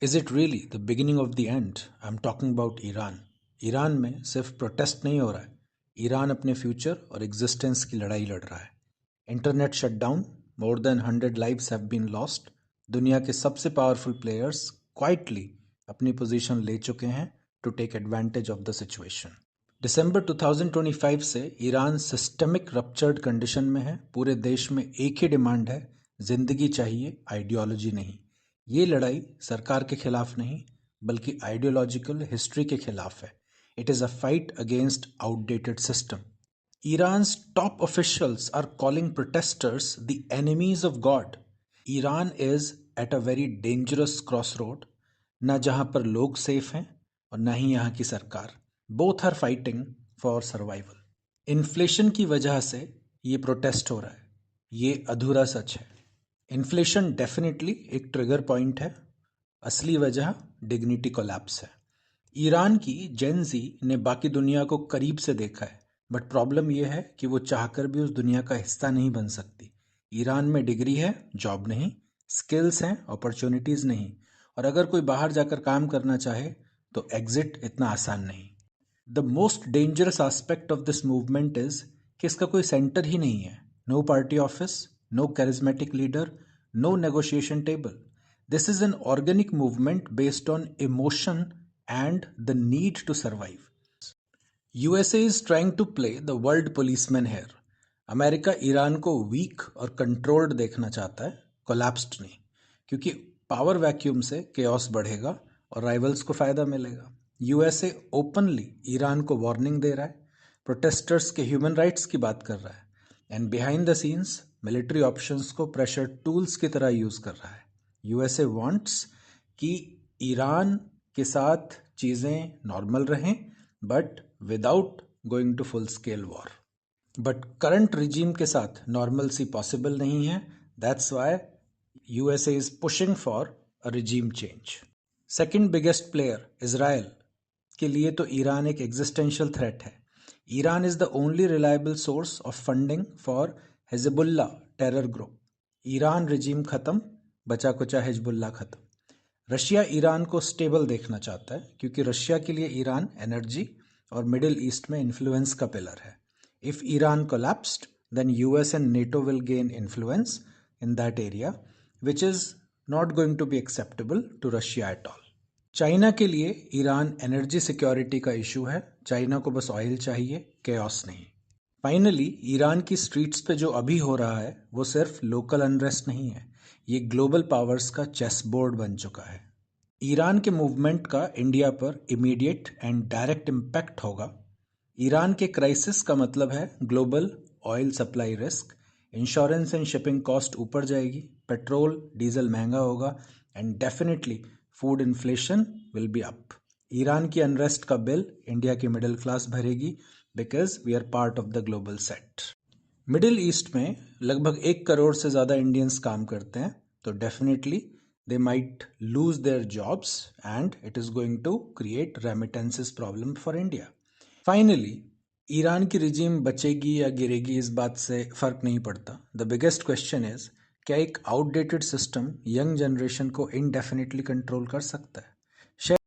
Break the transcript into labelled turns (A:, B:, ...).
A: Is it really the beginning of the end? I am talking about Iran. Iran में सिर्फ protest नहीं हो रहा है, ईरान अपने फ्यूचर और एग्जिस्टेंस की लड़ाई लड़ रहा है। Internet shutdown, more than 100 lives have been lost. दुनिया के सबसे पावरफुल प्लेयर्स क्वाइटली अपनी पोजीशन ले चुके हैं to take advantage of the situation. दिसंबर 2025 से ईरान सिस्टमिक रप्चर्ड कंडीशन में है। पूरे देश में एक ही डिमांड है, जिंदगी चाहिए, आइडियोलॉजी नहीं। ये लड़ाई सरकार के खिलाफ नहीं, बल्कि आइडियोलॉजिकल हिस्ट्री के खिलाफ है। It is a fight against outdated system. Iran's top officials are calling protesters the enemies of God. Iran is at a very dangerous crossroad, ना जहाँ पर लोग सेफ हैं और ना ही यहाँ की सरकार। Both are fighting for survival. Inflation की वजह से ये प्रोटेस्ट हो रहा है, ये अधूरा सच है। इन्फ्लेशन डेफिनेटली एक ट्रिगर पॉइंट है, असली वजह डिग्निटी कोलैप्स है। ईरान की जेन जी ने बाकी दुनिया को करीब से देखा है, बट प्रॉब्लम यह है कि वो चाहकर भी उस दुनिया का हिस्सा नहीं बन सकती। ईरान में डिग्री है, जॉब नहीं, स्किल्स हैं, अपॉर्चुनिटीज़ नहीं, और अगर कोई बाहर जाकर काम करना चाहे तो एग्जिट इतना आसान नहीं। The most dangerous aspect of this movement is कि इसका कोई सेंटर ही नहीं है। No party office, no charismatic leader, no negotiation table. This is an organic movement based on emotion and the need to survive. USA is trying to play the world policeman here. America Iran को week और controlled देखना चाहता है, collapsed नहीं, क्योंकि power vacuum से chaos बढ़ेगा और राइवल्स को फायदा मिलेगा। यूएसए ओपनली ईरान को वार्निंग दे रहा है, प्रोटेस्टर्स के ह्यूमन राइट्स की बात कर रहा है, and behind the scenes military options को प्रेशर टूल्स की तरह यूज कर रहा है। यूएसए वांट्स कि ईरान के साथ चीज़ें नॉर्मल रहें, but without going to full scale war. But current regime के साथ नॉर्मल सी पॉसिबल नहीं है। That's why USA is pushing for a regime change. Second biggest player Israel के लिए तो ईरान एक एग्जिस्टेंशियल थ्रेट है। Iran is the only reliable source of funding for Hezbollah terror group. Iran regime खत्म, बचा कुचा हिजबुल्ला खत्म। Russia Iran को स्टेबल देखना चाहता है, क्योंकि रशिया के लिए ईरान एनर्जी और मिडिल ईस्ट में इन्फ्लुएंस का पिलर है। If Iran collapsed, then US and NATO will gain influence in that area, which is not going to be acceptable to Russia at all. China के लिए Iran energy security का issue है। China को बस oil चाहिए, chaos नहीं। Finally Iran की streets पे जो अभी हो रहा है वो सिर्फ लोकल अनरेस्ट नहीं है, ये ग्लोबल पावर्स का चेस बोर्ड बन चुका है। ईरान के मूवमेंट का इंडिया पर इमीडिएट एंड डायरेक्ट इम्पैक्ट होगा। ईरान के क्राइसिस का मतलब है global oil supply risk, insurance and shipping cost ऊपर जाएगी, पेट्रोल डीजल महंगा होगा, and definitely food inflation will be up. Iran की अनरेस्ट का बिल इंडिया की मिडिल क्लास भरेगी, because we are part of the global set. Middle east में लगभग 1 करोड़ से ज़्यादा इंडियंस काम करते हैं, तो definitely they might lose their jobs and it is going to create remittances problem for India. Finally, Iran की रिजीम बचेगी या गिरेगी इस बात से फर्क नहीं पड़ता। द बिगेस्ट क्वेश्चन इज, क्या एक आउटडेटेड सिस्टम यंग जनरेशन को इनडेफिनेटली कंट्रोल कर सकता है?